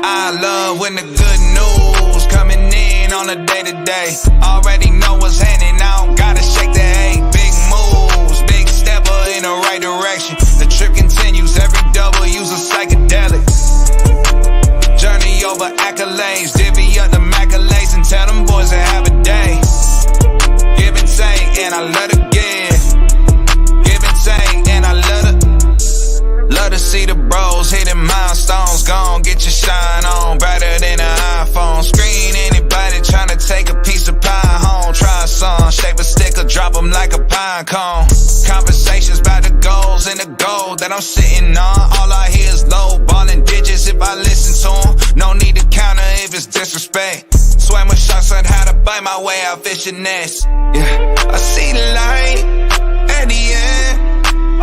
I love when the good news coming in on a day-to-day. Already know what's happening, I don't gotta shake the hay. Big moves, big stepper in the right direction. The trip continues, every W's a psychedelic. Journey over accolades, divvy up the accolades and tell them boys to have a day. Give and take, and I love to give. Give and take, and I love to see the bros hitting milestones. Gon' get your shine on, brighter than an iPhone. Screen anybody tryna take a piece of pie home. Try a song, shape a stick or drop them like a pine cone. Conversations about the goals and the gold that I'm sitting on. All I hear is low ballin' digits if I listen to them. No need to counter if it's disrespect. Swam with sharks on how to bite my way out fishing nets. Yeah, I see the light at the end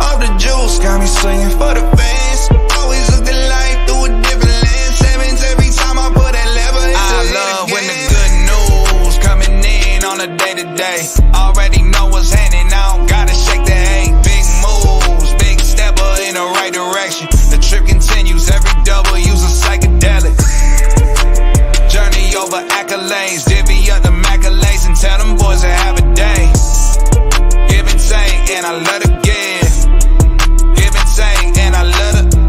of the juice, got me swinging for the fence. Always look the light through a different lens. Sevens every time I put that lever. I love when the good news coming in on a day-to-day. Already know what's happening, I don't gotta shake the hay. Big moves, big stepper in the right direction. The trip continues, every W's a psychedelic. Journey over accolades, divvy up the accolades and tell them boys to have a day. Give and take, and I love to give. Give and take, and I love to.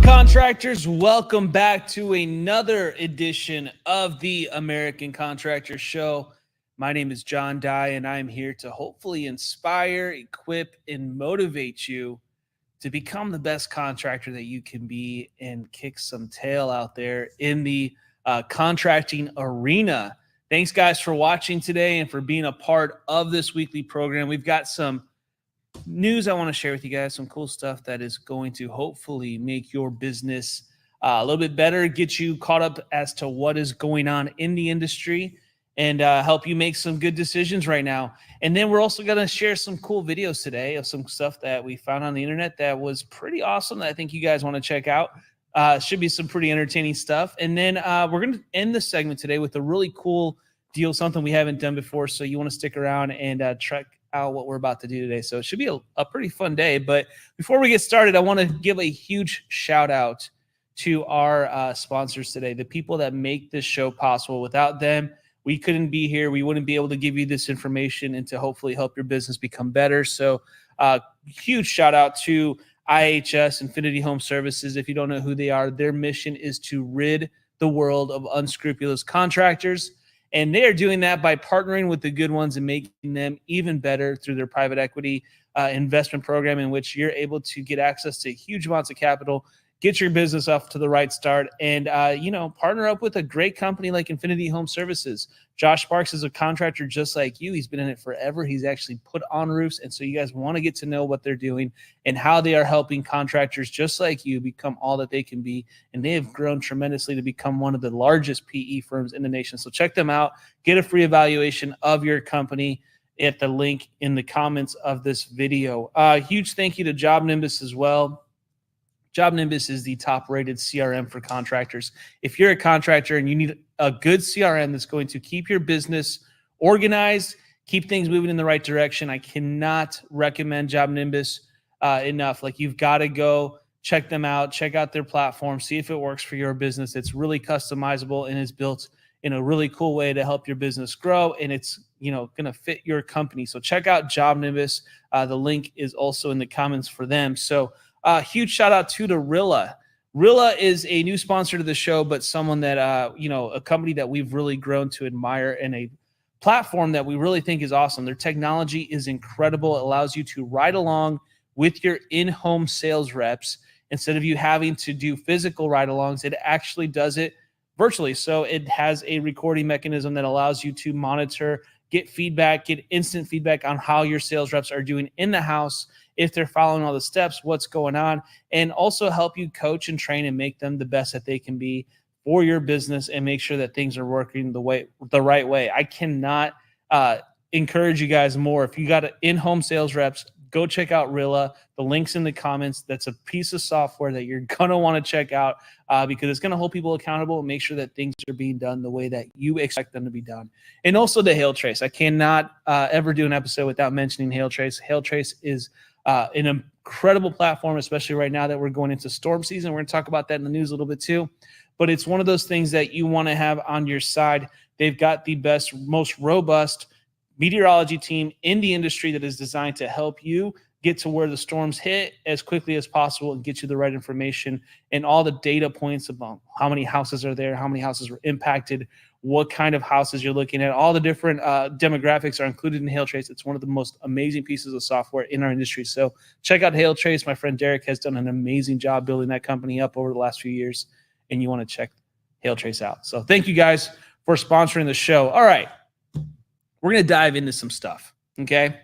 Contractors, welcome back to another edition of the American Contractor Show. My name is John Dye, and I'm here to hopefully inspire, equip, and motivate you to become the best contractor that you can be and kick some tail out there in the contracting arena. Thanks, guys, for watching today and for being a part of this weekly program. We've got some news I want to share with you guys, some cool stuff that is going to hopefully make your business a little bit better, get you caught up as to what is going on in the industry, and help you make some good decisions right now. And then we're also going to share some cool videos today of some stuff that we found on the internet that was pretty awesome that I think you guys want to check out. Should be some pretty entertaining stuff. And then we're going to end the segment today with a really cool deal, something we haven't done before. So you want to stick around and check out what we're about to do today. So it should be a pretty fun day. But before we get started, I want to give a huge shout out to our sponsors today, the people that make this show possible. Without them, we couldn't be here. We wouldn't be able to give you this information and to hopefully help your business become better. So huge shout out to IHS, Infinity Home Services. If you don't know who they are, their mission is to rid the world of unscrupulous contractors. And they are doing that by partnering with the good ones and making them even better through their private equity investment program, in which you're able to get access to huge amounts of capital, get your business off to the right start, and partner up with a great company like Infinity Home Services. Josh Sparks is a contractor just like you. He's been in it forever. He's actually put on roofs, and so you guys want to get to know what they're doing and how they are helping contractors just like you become all that they can be. And they have grown tremendously to become one of the largest PE firms in the nation. So check them out. Get a free evaluation of your company at the link in the comments of this video. Huge thank you to Job Nimbus as well. Job Nimbus is the top-rated CRM for contractors. If you're a contractor and you need a good CRM that's going to keep your business organized, keep things moving in the right direction, I cannot recommend Job Nimbus enough. Like, you've got to go check them out, check out their platform, see if it works for your business. It's really customizable and is built in a really cool way to help your business grow, and it's going to fit your company. So check out Job Nimbus. The link is also in the comments for them. So huge shout out to Rilla. Rilla is a new sponsor to the show, but someone that, a company that we've really grown to admire and a platform that we really think is awesome. Their technology is incredible. It allows you to ride along with your in-home sales reps. Instead of you having to do physical ride-alongs, it actually does it virtually. So it has a recording mechanism that allows you to monitor, get feedback, get instant feedback on how your sales reps are doing in the house, if they're following all the steps, what's going on, and also help you coach and train and make them the best that they can be for your business and make sure that things are working the right way. I cannot encourage you guys more. If you got in-home sales reps, go check out Rilla. The link's in the comments. That's a piece of software that you're going to want to check out because it's going to hold people accountable and make sure that things are being done the way that you expect them to be done. And also the Hail Trace. I cannot ever do an episode without mentioning Hail Trace. Hail Trace is an incredible platform, especially right now that we're going into storm season. We're going to talk about that in the news a little bit too. But it's one of those things that you want to have on your side. They've got the best, most robust meteorology team in the industry that is designed to help you get to where the storms hit as quickly as possible and get you the right information and all the data points about how many houses are there, how many houses were impacted, what kind of houses you're looking at. All the different demographics are included in Hail Trace. It's one of the most amazing pieces of software in our industry. So check out Hail Trace. My friend Derek has done an amazing job building that company up over the last few years, and you want to check Hail Trace out. So thank you guys for sponsoring the show. All right. We're going to dive into some stuff, okay?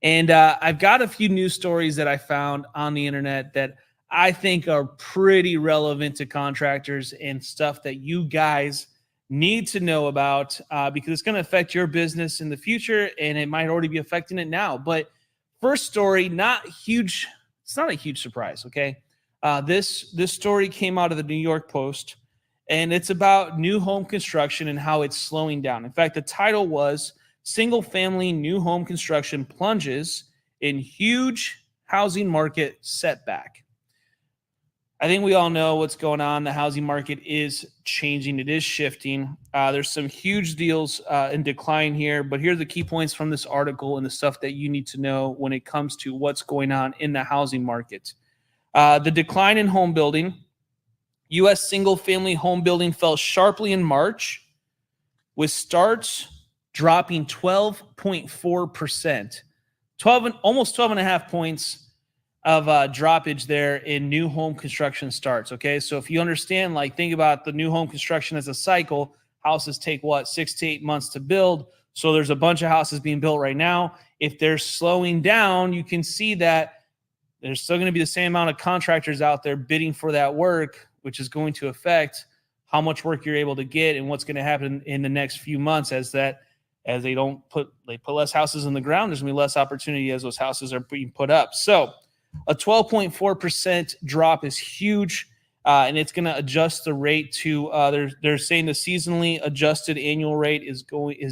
And I've got a few news stories that I found on the internet that I think are pretty relevant to contractors and stuff that you guys need to know about because it's going to affect your business in the future, and it might already be affecting it now. But first story, not huge. It's not a huge surprise, okay? This story came out of the New York Post, and it's about new home construction and how it's slowing down. In fact, the title was "Single-Family New Home Construction Plunges in Huge Housing Market Setback." I think we all know what's going on. The housing market is changing. It is shifting. There's some huge deals in decline here, but here are the key points from this article and the stuff that you need to know when it comes to what's going on in the housing market. The decline in home building. U.S. single-family home building fell sharply in March, with starts dropping 12.4%, almost 12.5 points of droppage there in new home construction starts. Okay, so if you understand, like, think about the new home construction as a cycle. Houses take 6 to 8 months to build. So there's a bunch of houses being built right now. If they're slowing down, you can see that there's still going to be the same amount of contractors out there bidding for that work, which is going to affect how much work you're able to get and what's going to happen in the next few months as they put less houses in the ground. There's going to be less opportunity as those houses are being put up. So a 12.4% drop is huge, and it's going to adjust the rate to they're saying the seasonally adjusted annual rate is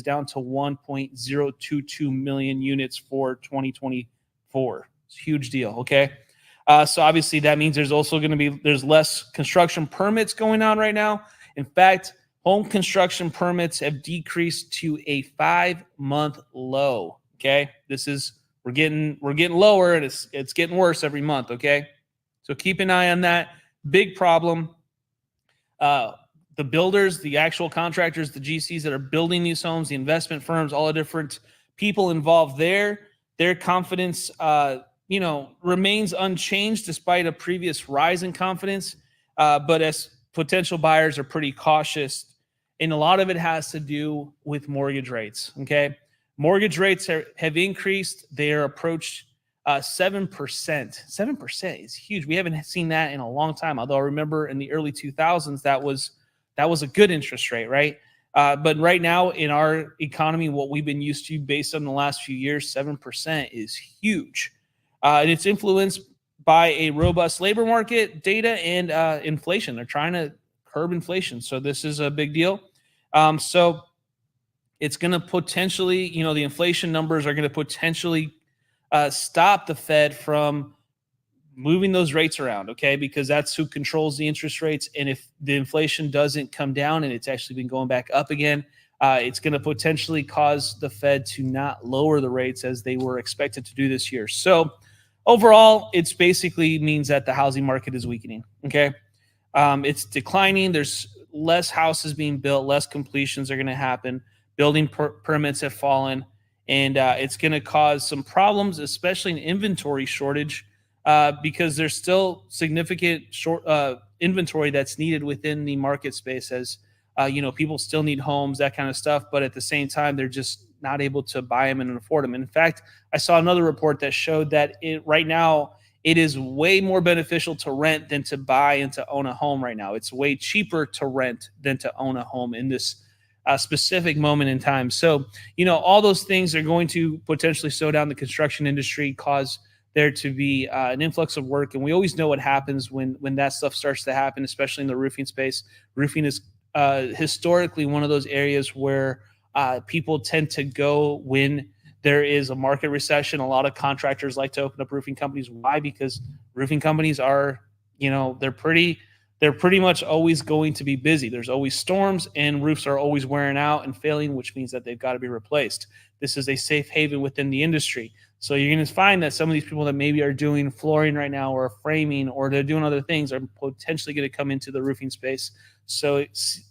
down to 1.022 million units for 2024. It's a huge deal. Okay. So obviously that means there's also going to be less construction permits going on right now. In fact, home construction permits have decreased to a 5-month low. Okay, we're getting lower, and it's getting worse every month. Okay, so keep an eye on that. Big problem. The builders, the actual contractors, the GCs that are building these homes, the investment firms, all the different people involved there, their confidence remains unchanged despite a previous rise in confidence. But as potential buyers are pretty cautious, and a lot of it has to do with mortgage rates. Okay, mortgage rates have increased. They are approached 7%. 7% is huge. We haven't seen that in a long time. Although I remember in the early 2000s that was a good interest rate, right? But right now in our economy, what we've been used to based on the last few years, 7% is huge. And it's influenced by a robust labor market data and inflation. They're trying to curb inflation. So this is a big deal. So it's going to potentially, the inflation numbers are going to potentially stop the Fed from moving those rates around, okay? Because that's who controls the interest rates. And if the inflation doesn't come down and it's actually been going back up again, it's going to potentially cause the Fed to not lower the rates as they were expected to do this year. So overall, it's basically means that the housing market is weakening, okay? It's declining. There's less houses being built, less completions are going to happen. Building permits have fallen, and it's going to cause some problems, especially an inventory shortage, because there's still significant inventory that's needed within the market space as, people still need homes, that kind of stuff. But at the same time, they're just not able to buy them and afford them. And in fact, I saw another report that showed that right now it is way more beneficial to rent than to buy and to own a home right now. It's way cheaper to rent than to own a home in this specific moment in time. So, all those things are going to potentially slow down the construction industry, cause there to be an influx of work. And we always know what happens when that stuff starts to happen, especially in the roofing space. Roofing is historically one of those areas where people tend to go when there is a market recession. A lot of contractors like to open up roofing companies. Why? Because roofing companies are, they're pretty much always going to be busy. There's always storms and roofs are always wearing out and failing, which means that they've got to be replaced. This is a safe haven within the industry. So you're going to find that some of these people that maybe are doing flooring right now or framing or they're doing other things are potentially going to come into the roofing space. So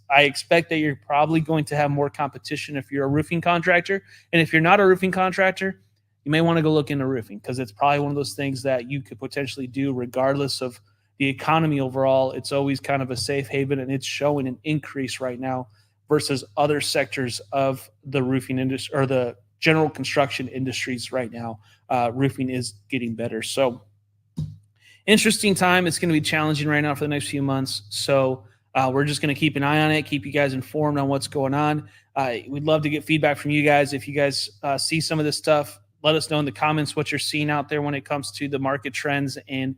I expect that you're probably going to have more competition if you're a roofing contractor. And if you're not a roofing contractor, you may want to go look into roofing because it's probably one of those things that you could potentially do regardless of the economy overall. It's always kind of a safe haven, and it's showing an increase right now versus other sectors of the roofing industry or the general construction industries right now. Roofing is getting better. So interesting time. It's going to be challenging right now for the next few months. So we're just going to keep an eye on it, keep you guys informed on what's going on. We'd love to get feedback from you guys. If you guys see some of this stuff, let us know in the comments what you're seeing out there when it comes to the market trends and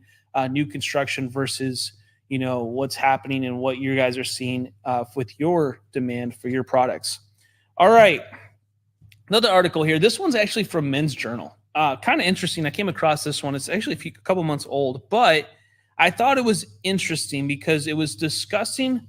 new construction versus, what's happening and what you guys are seeing with your demand for your products. All right. Another article here. This one's actually from Men's Journal. Kind of interesting. I came across this one. It's actually a couple months old, but I thought it was interesting because it was discussing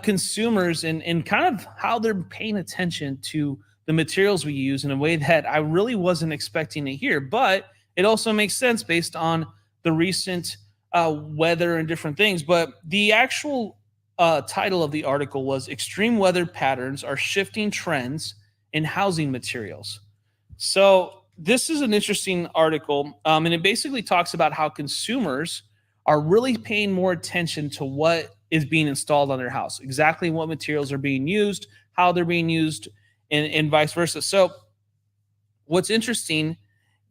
consumers and kind of how they're paying attention to the materials we use in a way that I really wasn't expecting to hear. But it also makes sense based on the recent weather and different things. But the actual title of the article was Extreme Weather Patterns Are Shifting Trends in Housing Materials. So this is an interesting article, and it basically talks about how consumers are really paying more attention to what is being installed on their house, exactly what materials are being used, how they're being used, and vice versa. So what's interesting,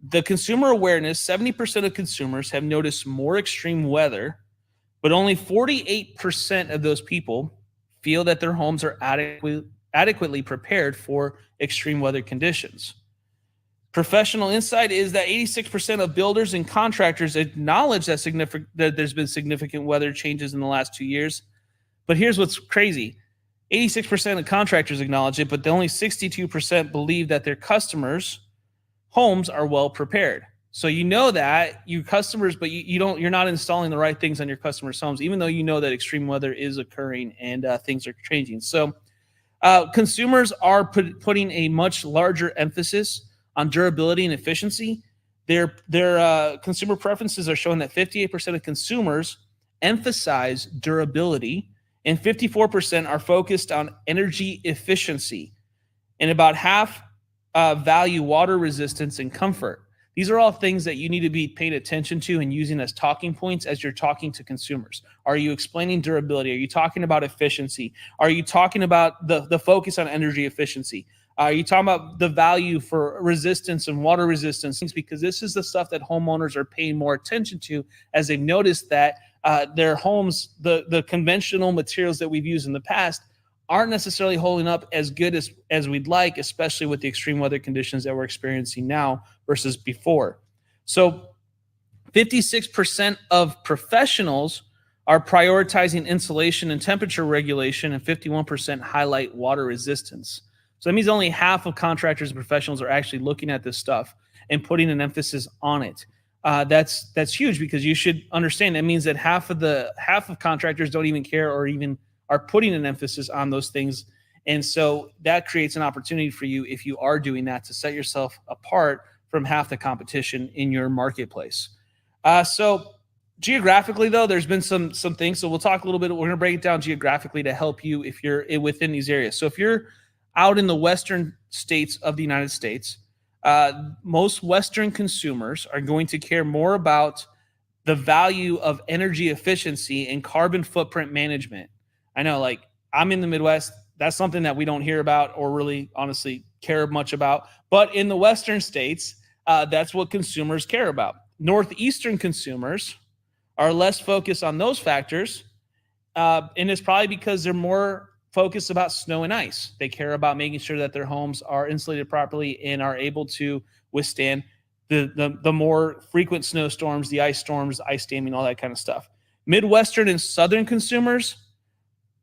the consumer awareness, 70% of consumers have noticed more extreme weather, but only 48% of those people feel that their homes are adequately prepared for extreme weather conditions. Professional insight is that 86% of builders and contractors acknowledge that there's been significant weather changes in the last 2 years. But here's what's crazy. 86% of contractors acknowledge it, but only 62% believe that their customers' homes are well prepared. So you know that your customers, but you're not installing the right things on your customers' homes, even though you know that extreme weather is occurring and things are changing. So consumers are putting a much larger emphasis on durability and efficiency. Their consumer preferences are showing that 58% of consumers emphasize durability and 54% are focused on energy efficiency, and about half value water resistance and comfort. These are all things that you need to be paying attention to and using as talking points as you're talking to consumers. Are you explaining durability? Are you talking about efficiency? Are you talking about the focus on energy efficiency? Are you talking about the value for resistance and water resistance? Because this is the stuff that homeowners are paying more attention to as they've noticed that their homes, the conventional materials that we've used in the past, aren't necessarily holding up as good as we'd like, especially with the extreme weather conditions that we're experiencing now versus before. So 56% of professionals are prioritizing insulation and temperature regulation, and 51% highlight water resistance. So that means only half of contractors and professionals are actually looking at this stuff and putting an emphasis on it. That's huge because you should understand that means that half of contractors don't even care or even are putting an emphasis on those things. And so that creates an opportunity for you, if you are doing that, to set yourself apart from half the competition in your marketplace. So geographically, though, there's been some things. So we'll talk a little bit. We're going to break it down geographically to help you if you're within these areas. So if you're out in the western states of the United States, most Western consumers are going to care more about the value of energy efficiency and carbon footprint management. I know, like, I'm in the Midwest. That's something that we don't hear about or really honestly care much about. But in the Western states, that's what consumers care about. Northeastern consumers are less focused on those factors. And it's probably because they're more focused about snow and ice. They care about making sure that their homes are insulated properly and are able to withstand the more frequent snowstorms, the ice storms, ice damming, all that kind of stuff. Midwestern and Southern consumers,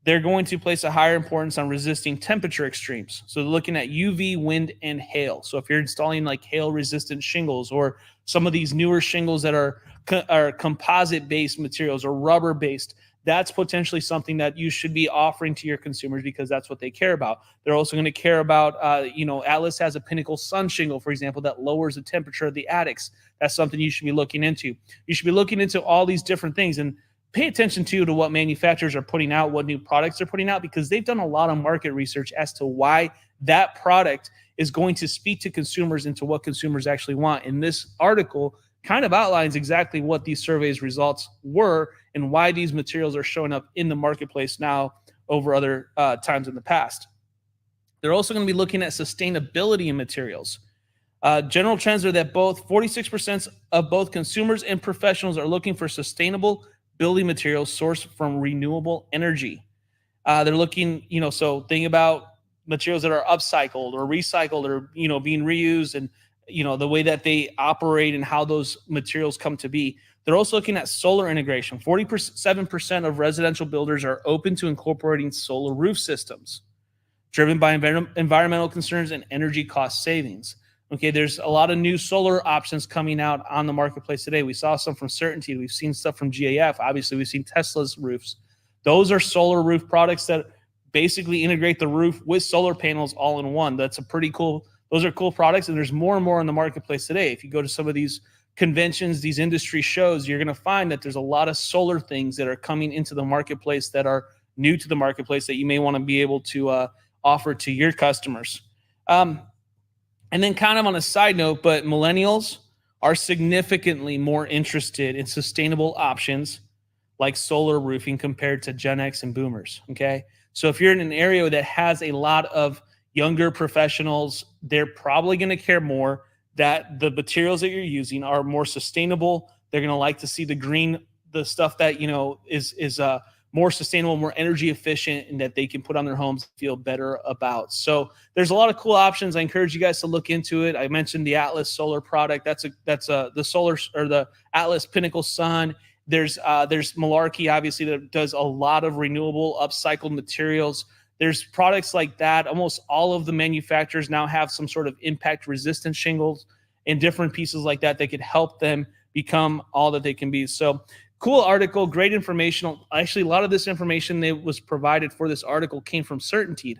they're going to place a higher importance on resisting temperature extremes. So they're looking at UV, wind, and hail. So if you're installing like hail-resistant shingles or some of these newer shingles that are composite-based materials or rubber-based, that's potentially something that you should be offering to your consumers because that's what they care about. They're also going to care about, Atlas has a Pinnacle Sun shingle, for example, that lowers the temperature of the attics. That's something you should be looking into. You should be looking into all these different things and pay attention to what manufacturers are putting out, what new products they're putting out, because they've done a lot of market research as to why that product is going to speak to consumers and to what consumers actually want. And this article kind of outlines exactly what these surveys results were and why these materials are showing up in the marketplace now over other times in the past. They're also going to be looking at sustainability in materials. General trends are that both 46% of both consumers and professionals are looking for sustainable building materials sourced from renewable energy. They're looking, so think about materials that are upcycled or recycled or, being reused and, the way that they operate and how those materials come to be. They're also looking at solar integration. 47% of residential builders are open to incorporating solar roof systems, driven by environmental concerns and energy cost savings. Okay, there's a lot of new solar options coming out on the marketplace today. We saw some from Certainty. We've seen stuff from GAF. Obviously, we've seen Tesla's roofs. Those are solar roof products that basically integrate the roof with solar panels all in one. That's a pretty cool, those are cool products, and there's more and more in the marketplace today. If you go to some of these conventions, these industry shows, you're going to find that there's a lot of solar things that are coming into the marketplace that are new to the marketplace that you may want to be able to offer to your customers. And then kind of on a side note, but millennials are significantly more interested in sustainable options like solar roofing compared to Gen X and boomers, okay? So if you're in an area that has a lot of younger professionals, they're probably going to care more that the materials that you're using are more sustainable. They're going to like to see the stuff that, is more sustainable, more energy efficient, and that they can put on their homes, feel better about. So there's a lot of cool options. I encourage you guys to look into it. I mentioned the Atlas solar product. That's the solar or the Atlas Pinnacle Sun. There's Malarkey, obviously, that does a lot of renewable upcycled materials. There's products like that. Almost all of the manufacturers now have some sort of impact resistant shingles and different pieces like that that could help them become all that they can be. So cool article, great information. Actually, a lot of this information that was provided for this article came from Certainty,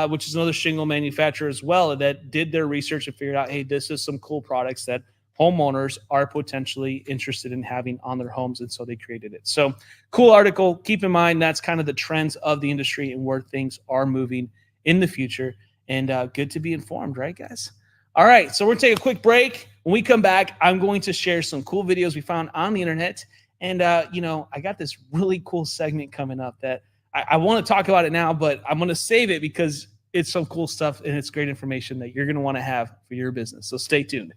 which is another shingle manufacturer as well that did their research and figured out, hey, this is some cool products that homeowners are potentially interested in having on their homes, and so they created it. So cool article. Keep in mind that's kind of the trends of the industry and where things are moving in the future, and good to be informed, right, guys? All right, so we're going to take a quick break. When we come back, I'm going to share some cool videos we found on the internet. And, I got this really cool segment coming up that I want to talk about it now, but I'm going to save it because it's some cool stuff and it's great information that you're going to want to have for your business. So stay tuned.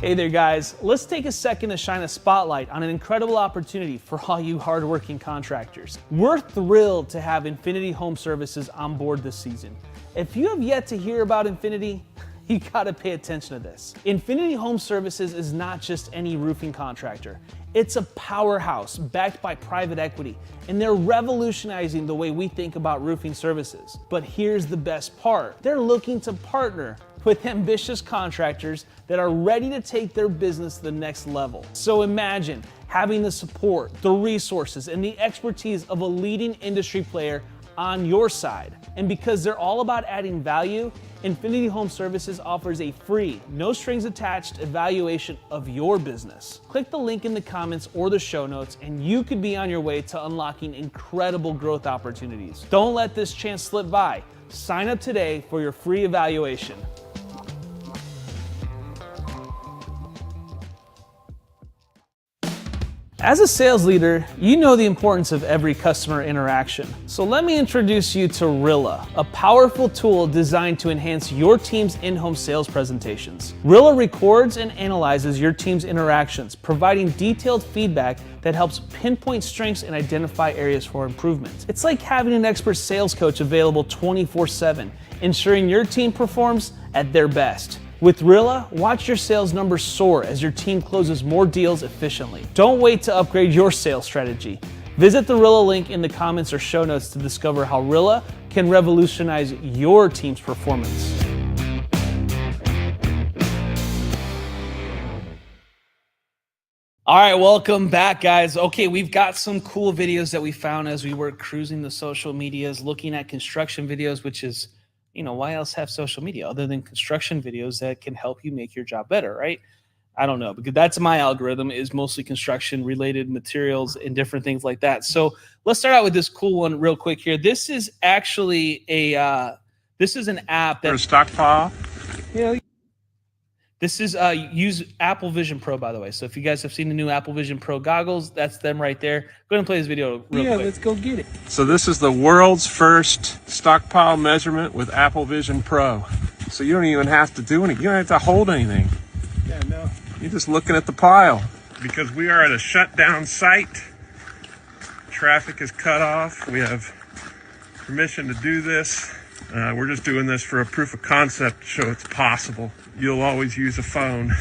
Hey there, guys. Let's take a second to shine a spotlight on an incredible opportunity for all you hardworking contractors. We're thrilled to have Infinity Home Services on board this season. If you have yet to hear about Infinity, you gotta pay attention to this. Infinity Home Services is not just any roofing contractor. It's a powerhouse backed by private equity, and they're revolutionizing the way we think about roofing services. But here's the best part. They're looking to partner with ambitious contractors that are ready to take their business to the next level. So imagine having the support, the resources, and the expertise of a leading industry player on your side. And because they're all about adding value, Infinity Home Services offers a free, no strings attached evaluation of your business. Click the link in the comments or the show notes and you could be on your way to unlocking incredible growth opportunities. Don't let this chance slip by. Sign up today for your free evaluation. As a sales leader, you know the importance of every customer interaction. So let me introduce you to Rilla, a powerful tool designed to enhance your team's in-home sales presentations. Rilla records and analyzes your team's interactions, providing detailed feedback that helps pinpoint strengths and identify areas for improvement. It's like having an expert sales coach available 24/7, ensuring your team performs at their best. With Rilla, watch your sales numbers soar as your team closes more deals efficiently. Don't wait to upgrade your sales strategy. Visit the Rilla link in the comments or show notes to discover how Rilla can revolutionize your team's performance. All right, welcome back, guys. Okay, we've got some cool videos that we found as we were cruising the social medias, looking at construction videos, which is, why else have social media other than construction videos that can help you make your job better, right? I don't know, because that's my algorithm, is mostly construction related materials and different things like that. So let's start out with this cool one real quick here. This is actually this is an app that— For a stockpile? Yeah. This is use Apple Vision Pro, by the way. So if you guys have seen the new Apple Vision Pro goggles, that's them right there. Go ahead and play this video real quick. Yeah, let's go get it. So this is the world's first stockpile measurement with Apple Vision Pro. So you don't even have to do anything. You don't have to hold anything. Yeah, no. You're just looking at the pile. Because we are at a shutdown site. Traffic is cut off. We have permission to do this. We're just doing this for a proof of concept to show it's possible. You'll always use a phone.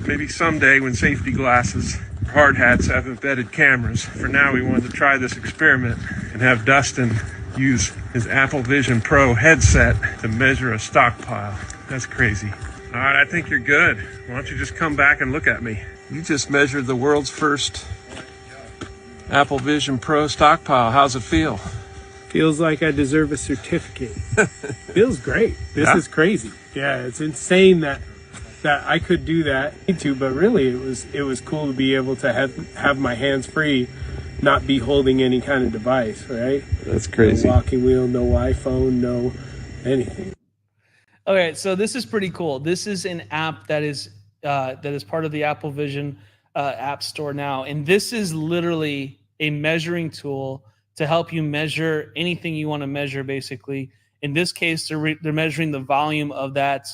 Maybe someday when safety glasses, hard hats have embedded cameras. For now, we wanted to try this experiment and have Dustin use his Apple Vision Pro headset to measure a stockpile. That's crazy. All right, I think you're good. Why don't you just come back and look at me? You just measured the world's first Apple Vision Pro stockpile. How's it feel? Feels like I deserve a certificate. Feels great. This Yeah? is crazy. Yeah, it's insane that I could do that too, but really it was cool to be able to have my hands free, not be holding any kind of device, right? That's crazy. No walking wheel, no iPhone, no anything. Okay, so this is pretty cool. This is an app that is part of the Apple Vision App Store now, and this is literally a measuring tool to help you measure anything you want to measure. Basically, in this case, they're measuring the volume of that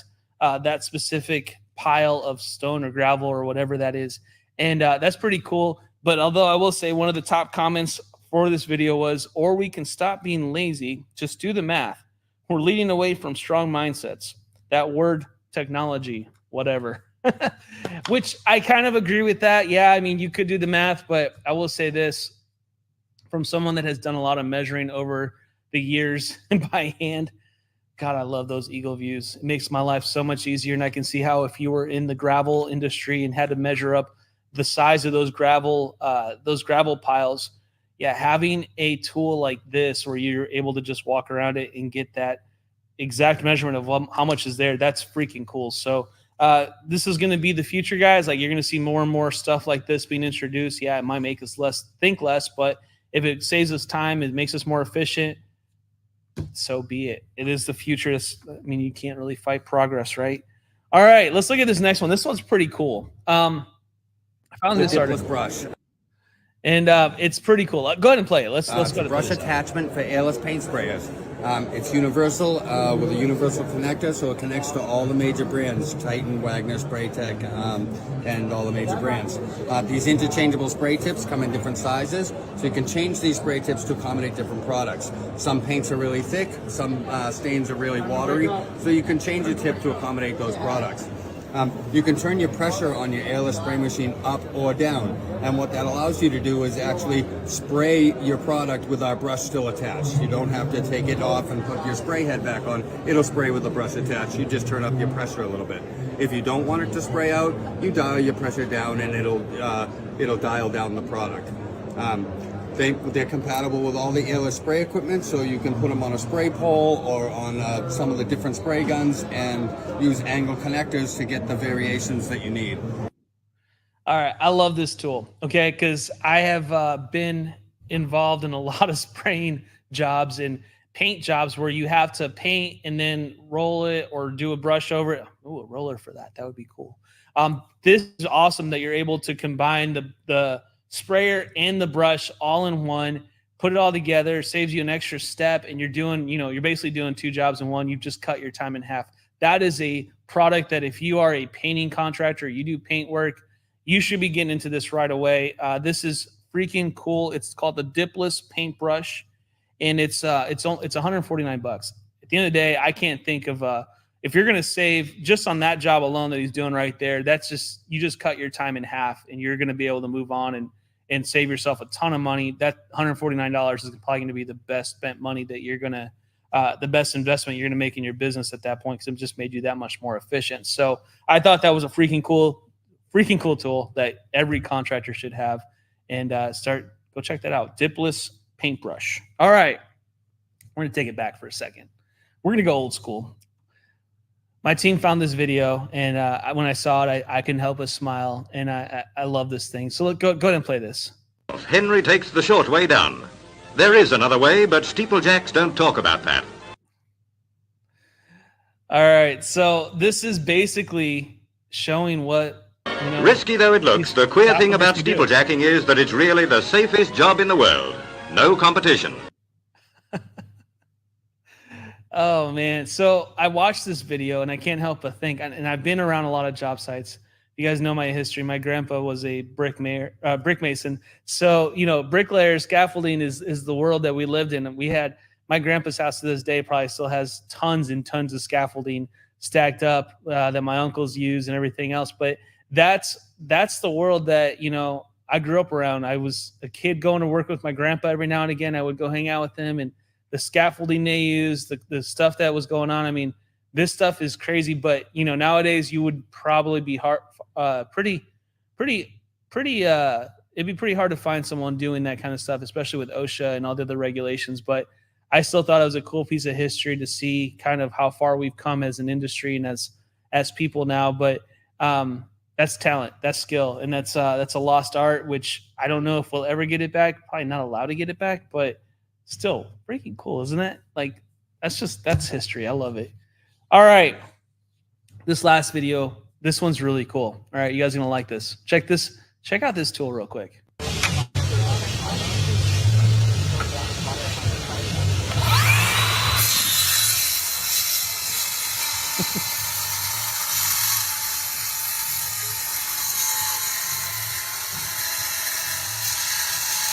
specific pile of stone or gravel or whatever that is, and that's pretty cool. But although I will say one of the top comments for this video was, "Or we can stop being lazy, just do the math. We're leading away from strong mindsets." That word, technology, whatever. Which I kind of agree with that. Yeah, I mean, you could do the math, but I will say this, from someone that has done a lot of measuring over the years and by hand, God, I love those eagle views. It makes my life so much easier, and I can see how if you were in the gravel industry and had to measure up the size of those gravel piles, yeah, having a tool like this where you're able to just walk around it and get that exact measurement of how much is there, that's freaking cool. So this is going to be the future, guys. Like, you're going to see more and more stuff like this being introduced. Yeah, it might make us think less, but if it saves us time, it makes us more efficient, so be it. It is the future. I mean, you can't really fight progress, right? All right, let's look at this next one. This one's pretty cool. I found this article. Brush. And it's pretty cool. Go ahead and play it. Let's go to brush this. attachment for airless paint sprayers. It's universal with a universal connector, so it connects to all the major brands: Titan, Wagner, Spraytech, and all the major brands. These interchangeable spray tips come in different sizes, so you can change these spray tips to accommodate different products. Some paints are really thick, some stains are really watery, so you can change the tip to accommodate those products. You can turn your pressure on your airless spray machine up or down, and what that allows you to do is actually spray your product with our brush still attached. You don't have to take it off and put your spray head back on. It'll spray with the brush attached. You just turn up your pressure a little bit. If you don't want it to spray out, you dial your pressure down, and it'll dial down the product. They're compatible with all the airless spray equipment, so you can put them on a spray pole or on some of the different spray guns and use angle connectors to get the variations that you need. All right, I love this tool, okay, because I have been involved in a lot of spraying jobs and paint jobs where you have to paint and then roll it or do a brush over it. Ooh, a roller for that. That would be cool. This is awesome that you're able to combine the sprayer and the brush all in one, put it all together, saves you an extra step, and you're doing, you're basically doing two jobs in one. You've just cut your time in half. That is a product that if you are a painting contractor, you do paint work, you should be getting into this right away. This is freaking cool. It's called the Dipless Paintbrush, and it's $149. At the end of the day, I can't think of if you're going to save just on that job alone that he's doing right there, that's just, you just cut your time in half, and you're going to be able to move on and save yourself a ton of money. That $149 is probably going to be the best spent money that you're going to, the best investment you're going to make in your business at that point, because it just made you that much more efficient. So I thought that was a freaking cool tool that every contractor should have, and go check that out. Dipless paintbrush. All right. We're going to take it back for a second. We're going to go old school. My team found this video, and when I saw it, I couldn't help but smile, and I love this thing. So go ahead and play this. Henry takes the short way down. There is another way, but steeplejacks don't talk about that. All right, so this is basically showing what, Risky though it looks, the queer thing about steeplejacking is that it's really the safest job in the world. No competition. Oh, man. So I watched this video, and I can't help but think, and I've been around a lot of job sites. You guys know my history. My grandpa was a brick mason. So, bricklayer scaffolding is the world that we lived in. And we had my grandpa's house to this day probably still has tons and tons of scaffolding stacked up that my uncles use and everything else. But that's the world that, I grew up around. I was a kid going to work with my grandpa every now and again. I would go hang out with him, and the scaffolding they use, the stuff that was going on. I mean, this stuff is crazy, but nowadays you would probably be it'd be pretty hard to find someone doing that kind of stuff, especially with OSHA and all the other regulations. But I still thought it was a cool piece of history to see kind of how far we've come as an industry and as people now. But that's talent, that's skill, and that's a lost art, which I don't know if we'll ever get it back. Probably not allowed to get it back, but still freaking cool, isn't it? Like, that's history. I love it. All right. This last video, this one's really cool. All right, you guys are gonna like this. Check out this tool real quick.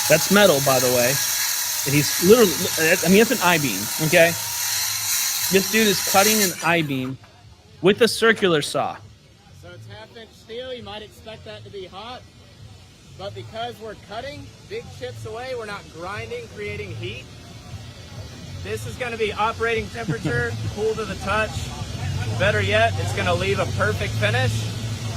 That's metal, by the way. And he's literally, it's an I-beam, okay? This dude is cutting an I-beam with a circular saw. So it's half-inch steel. You might expect that to be hot. But because we're cutting big chips away, we're not grinding, creating heat. This is going to be operating temperature, cool to the touch. Better yet, it's going to leave a perfect finish.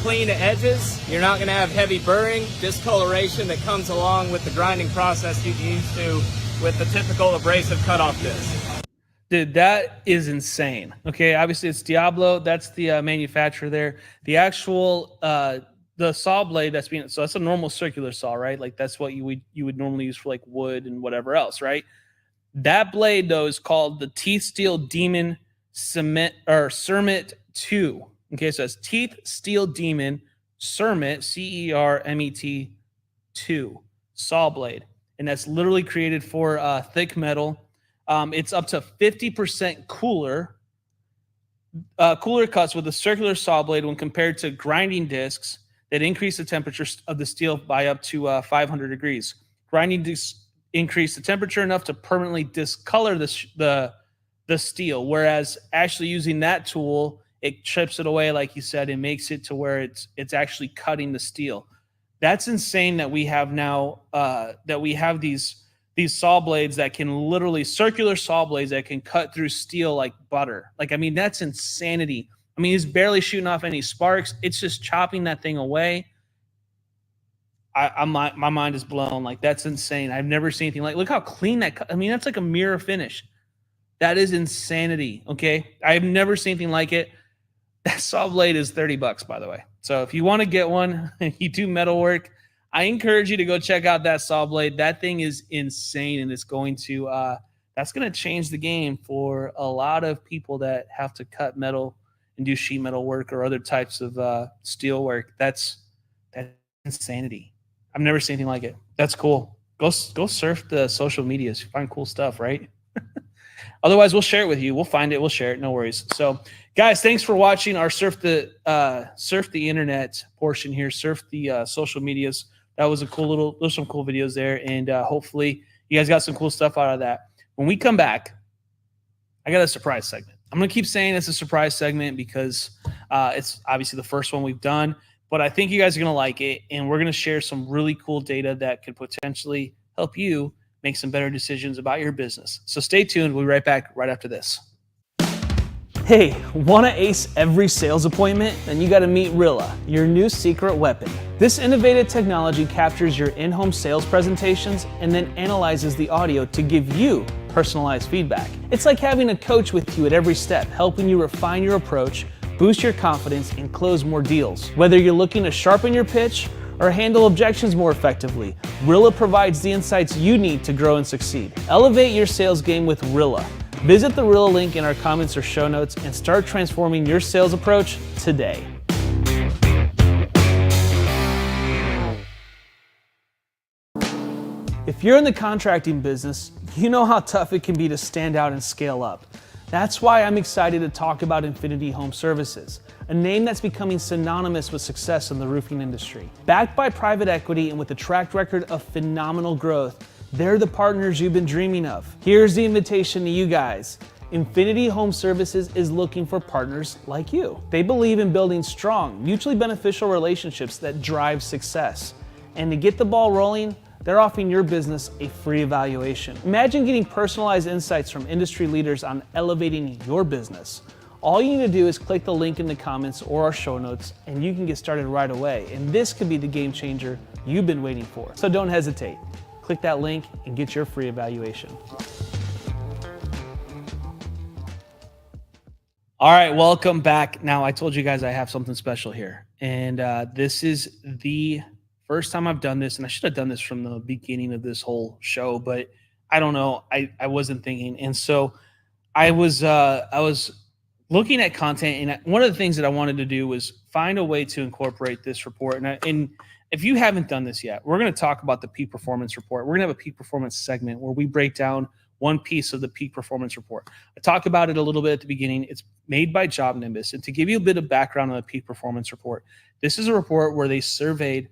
Clean edges. You're not going to have heavy burring, discoloration that comes along with the grinding process you're used to with the typical abrasive cutoff disc. Dude, that is insane. Okay, obviously it's Diablo. That's the manufacturer there. The actual the saw blade that's a normal circular saw, right? Like that's what you would normally use for like wood and whatever else, right? That blade though is called the Teeth Steel Demon Cermet 2. Okay, so it's Teeth Steel Demon Cermet CERMET 2 saw blade, and that's literally created for thick metal. It's up to 50% cooler cuts with a circular saw blade when compared to grinding discs that increase the temperature of the steel by up to 500 degrees. Grinding discs increase the temperature enough to permanently discolor the steel, whereas actually using that tool, it chips it away, like you said, and makes it to where it's actually cutting the steel. That's insane that we have now that we have these saw blades that can literally, circular saw blades that can cut through steel like butter. Like, I mean, that's insanity. I mean, he's barely shooting off any sparks. It's just chopping that thing away. My mind is blown. Like, that's insane. I've never seen anything like, look how clean that, I mean, that's like a mirror finish. That is insanity. Okay. I've never seen anything like it. That saw blade is $30, by the way. So if you want to get one and you do metal work, I encourage you to go check out that saw blade. That thing is insane, and it's going to that's going to change the game for a lot of people that have to cut metal and do sheet metal work or other types of steel work. That's insanity. I've never seen anything like it. That's cool. Go surf the social medias. You find cool stuff, right? Otherwise, we'll share it with you. We'll find it. We'll share it. No worries. So, guys, thanks for watching our surf the internet portion here. Surf the social medias. That was there's some cool videos there, and hopefully you guys got some cool stuff out of that. When we come back, I got a surprise segment. I'm going to keep saying it's a surprise segment because it's obviously the first one we've done, but I think you guys are going to like it. And we're going to share some really cool data that could potentially help you make some better decisions about your business. So stay tuned. We'll be right back right after this. Hey, want to ace every sales appointment? Then you got to meet Rilla, your new secret weapon. This innovative technology captures your in-home sales presentations and then analyzes the audio to give you personalized feedback. It's like having a coach with you at every step, helping you refine your approach, boost your confidence, and close more deals. Whether you're looking to sharpen your pitch or handle objections more effectively, Rilla provides the insights you need to grow and succeed. Elevate your sales game with Rilla. Visit the Rilla link in our comments or show notes and start transforming your sales approach today. If you're in the contracting business, you know how tough it can be to stand out and scale up. That's why I'm excited to talk about Infinity Home Services, a name that's becoming synonymous with success in the roofing industry. Backed by private equity and with a track record of phenomenal growth, they're the partners you've been dreaming of. Here's the invitation to you guys. Infinity Home Services is looking for partners like you. They believe in building strong, mutually beneficial relationships that drive success. And to get the ball rolling, they're offering your business a free evaluation. Imagine getting personalized insights from industry leaders on elevating your business. All you need to do is click the link in the comments or our show notes, and you can get started right away. And this could be the game changer you've been waiting for. So don't hesitate. Click that link and get your free evaluation. All right, welcome back. Now, I told you guys I have something special here. And this is the first time I've done this, and I should have done this from the beginning of this whole show, but I don't know. I wasn't thinking. And so I was looking at content, and one of the things that I wanted to do was find a way to incorporate this report. And if you haven't done this yet, we're going to talk about the peak performance report. We're going to have a peak performance segment where we break down one piece of the peak performance report. I talk about it a little bit at the beginning. It's made by Job Nimbus. And to give you a bit of background on the peak performance report, this is a report where they surveyed a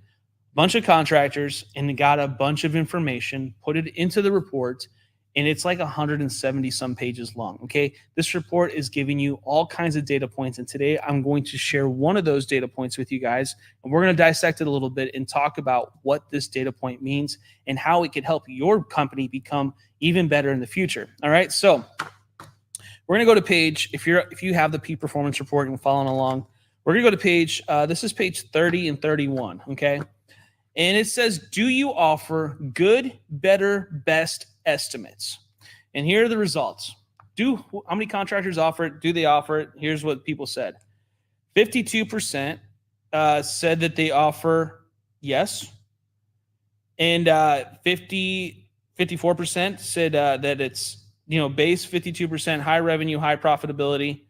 bunch of contractors and got a bunch of information, put it into the report, and it's like 170 some pages long. Okay. This report is giving you all kinds of data points. And today I'm going to share one of those data points with you guys. And we're going to dissect it a little bit and talk about what this data point means and how it could help your company become even better in the future. All right. So we're going to go to page, if you have the peak performance report and following along, we're going to go to page, this is page 30 and 31. Okay. And it says, do you offer good, better, best estimates? And here are the results. How many contractors offer it? Do they offer it? Here's what people said. 52% said that they offer yes. And 54% said that it's, base, 52%, high revenue, high profitability.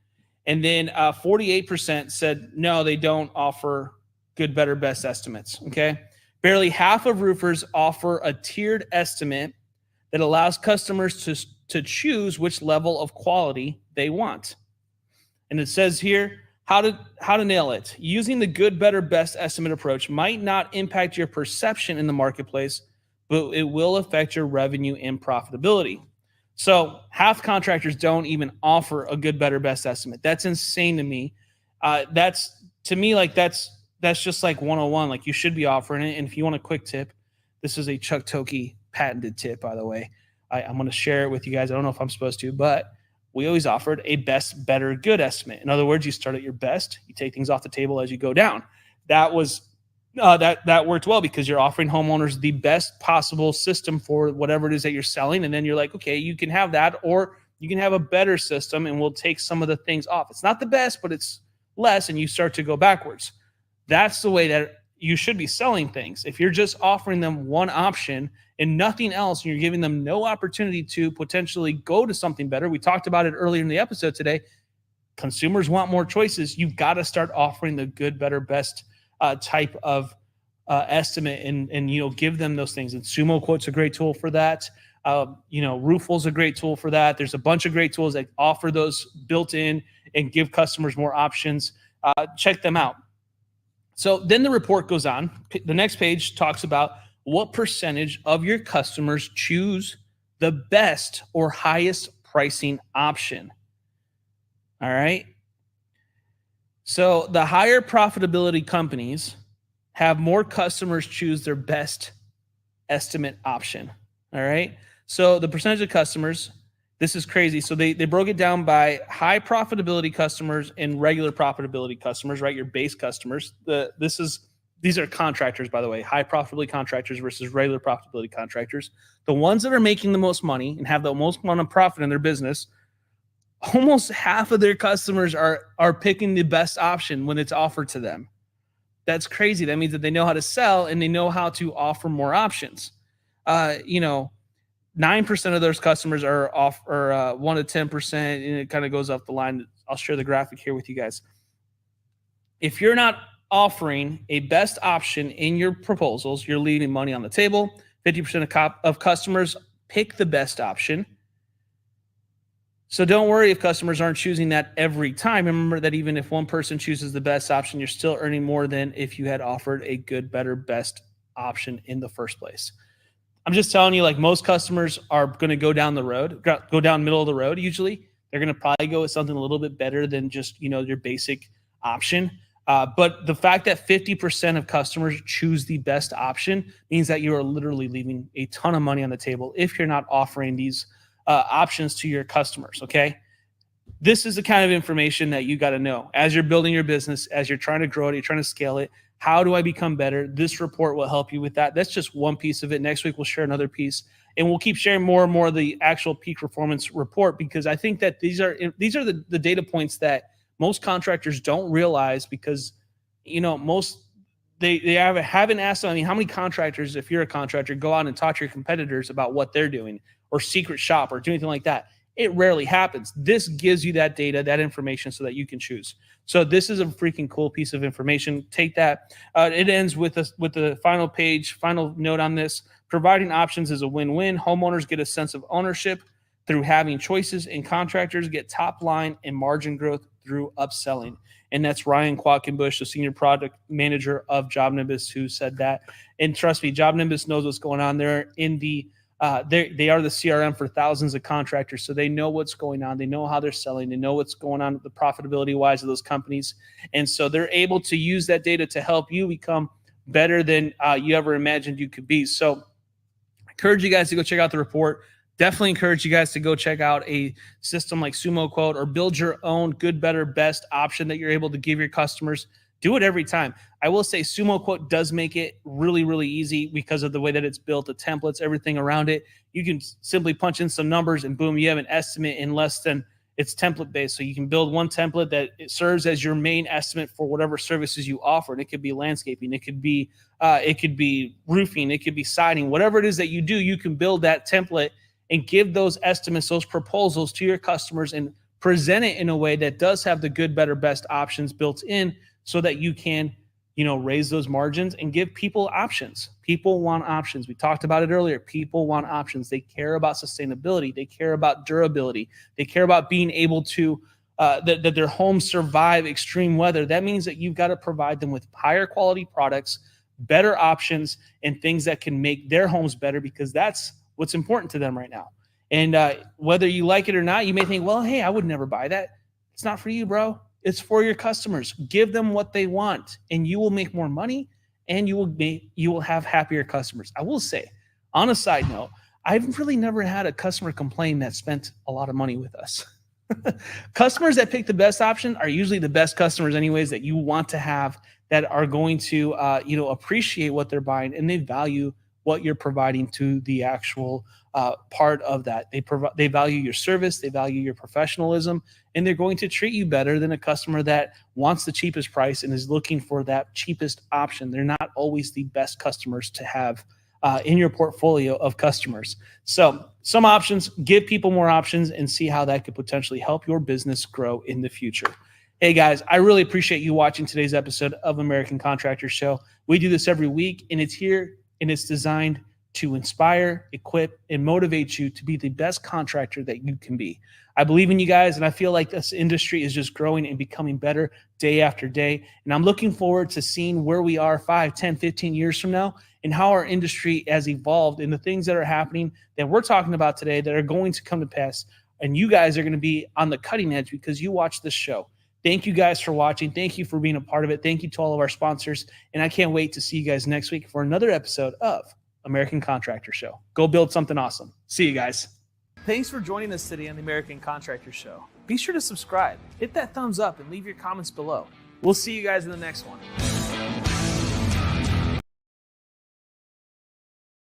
And then 48% said, no, they don't offer good, better, best estimates. Okay. Barely half of roofers offer a tiered estimate that allows customers to choose which level of quality they want. And it says here, how to nail it. Using the good, better, best estimate approach might not impact your perception in the marketplace, but it will affect your revenue and profitability. So half contractors don't even offer a good, better, best estimate. That's insane to me. That's just like 101. Like, you should be offering it. And if you want a quick tip, this is a Chuck Toki patented tip, by the way. I'm going to share it with you guys. I don't know if I'm supposed to, but we always offered a best, better, good estimate. In other words, you start at your best, you take things off the table as you go down. That was that worked well because you're offering homeowners the best possible system for whatever it is that you're selling. And then you're like, okay, you can have that, or you can have a better system and we'll take some of the things off. It's not the best, but it's less, and you start to go backwards. That's the way that you should be selling things. If you're just offering them one option and nothing else, and you're giving them no opportunity to potentially go to something better. We talked about it earlier in the episode today. Consumers want more choices. You've got to start offering the good, better, best type of estimate and give them those things. And Sumo Quote's a great tool for that. Rooful's a great tool for that. There's a bunch of great tools that offer those built in and give customers more options. Check them out. So then the report goes on. The next page talks about what percentage of your customers choose the best or highest pricing option. All right. So the higher profitability companies have more customers choose their best estimate option. All right. So the percentage of customers, this is crazy. So they broke it down by high profitability customers and regular profitability customers, right? Your base customers. These are contractors, by the way, high profitability contractors versus regular profitability contractors. The ones that are making the most money and have the most amount of profit in their business, almost half of their customers are picking the best option when it's offered to them. That's crazy. That means that they know how to sell and they know how to offer more options. 9% of those customers are off, or 1 to 10%, and it kind of goes up the line. I'll share the graphic here with you guys. If you're not offering a best option in your proposals, you're leaving money on the table. 50% of customers pick the best option. So don't worry if customers aren't choosing that every time. Remember that even if one person chooses the best option, you're still earning more than if you had offered a good, better, best option in the first place. I'm just telling you, like, most customers are going to go down the road, go down middle of the road. Usually they're going to probably go with something a little bit better than just, your basic option. But the fact that 50% of customers choose the best option means that you are literally leaving a ton of money on the table if you're not offering these options to your customers. Okay. This is the kind of information that you got to know as you're building your business, as you're trying to grow it, you're trying to scale it. How do I become better? This report will help you with that. That's just one piece of it. Next week, we'll share another piece, and we'll keep sharing more and more of the actual peak performance report, because I think that these are the data points that most contractors don't realize, because, they haven't asked them. I mean, how many contractors, if you're a contractor, go out and talk to your competitors about what they're doing, or secret shop, or do anything like that? It rarely happens. This gives you that data, that information, so that you can choose. So this is a freaking cool piece of information. Take that. It ends with the final page, final note on this. Providing options is a win-win. Homeowners get a sense of ownership through having choices, and contractors get top line and margin growth through upselling. And that's Ryan Quackenbush, the senior product manager of JobNimbus, who said that. And trust me, JobNimbus knows what's going on there. They are the CRM for thousands of contractors, so they know what's going on. They know how they're selling. They know what's going on with the profitability-wise of those companies. And so they're able to use that data to help you become better than you ever imagined you could be. So I encourage you guys to go check out the report. Definitely encourage you guys to go check out a system like Sumo Quote, or build your own good, better, best option that you're able to give your customers. Do it every time. I will say Sumo Quote does make it really, really easy because of the way that it's built, the templates, everything around it. You can simply punch in some numbers and boom, you have an estimate in less than, it's template based. So you can build one template that it serves as your main estimate for whatever services you offer. And it could be landscaping, it could be roofing, it could be siding, whatever it is that you do, you can build that template and give those estimates, those proposals to your customers, and present it in a way that does have the good, better, best options built in, so that you can, raise those margins and give people options. People want options. We talked about it earlier. People want options. They care about sustainability. They care about durability. They care about being able to, that their homes survive extreme weather. That means that you've got to provide them with higher quality products, better options, and things that can make their homes better, because that's what's important to them right now. And whether you like it or not, you may think, well, hey, I would never buy that. It's not for you, bro. It's for your customers. Give them what they want, and you will make more money, and you will have happier customers. I will say, on a side note, I've really never had a customer complain that spent a lot of money with us. Customers that pick the best option are usually the best customers anyways, that you want to have, that are going to appreciate what they're buying, and they value what you're providing to the actual part of that. They value your service, they value your professionalism, and they're going to treat you better than a customer that wants the cheapest price and is looking for that cheapest option. They're not always the best customers to have in your portfolio of customers. So some options, give people more options, and see how that could potentially help your business grow in the future. Hey guys, I really appreciate you watching today's episode of American Contractor Show. We do this every week, and it's here, and it's designed to inspire, equip, and motivate you to be the best contractor that you can be. I believe in you guys, and I feel like this industry is just growing and becoming better day after day. And I'm looking forward to seeing where we are 5, 10, 15 years from now, and how our industry has evolved, and the things that are happening that we're talking about today that are going to come to pass And you guys are going to be on the cutting edge because you watch this show. Thank you guys for watching. Thank you for being a part of it. Thank you to all of our sponsors. And I can't wait to see you guys next week for another episode of American Contractor Show. Go build something awesome. See you guys. Thanks for joining us today on the American Contractor Show. Be sure to subscribe, hit that thumbs up, and leave your comments below. We'll see you guys in the next one.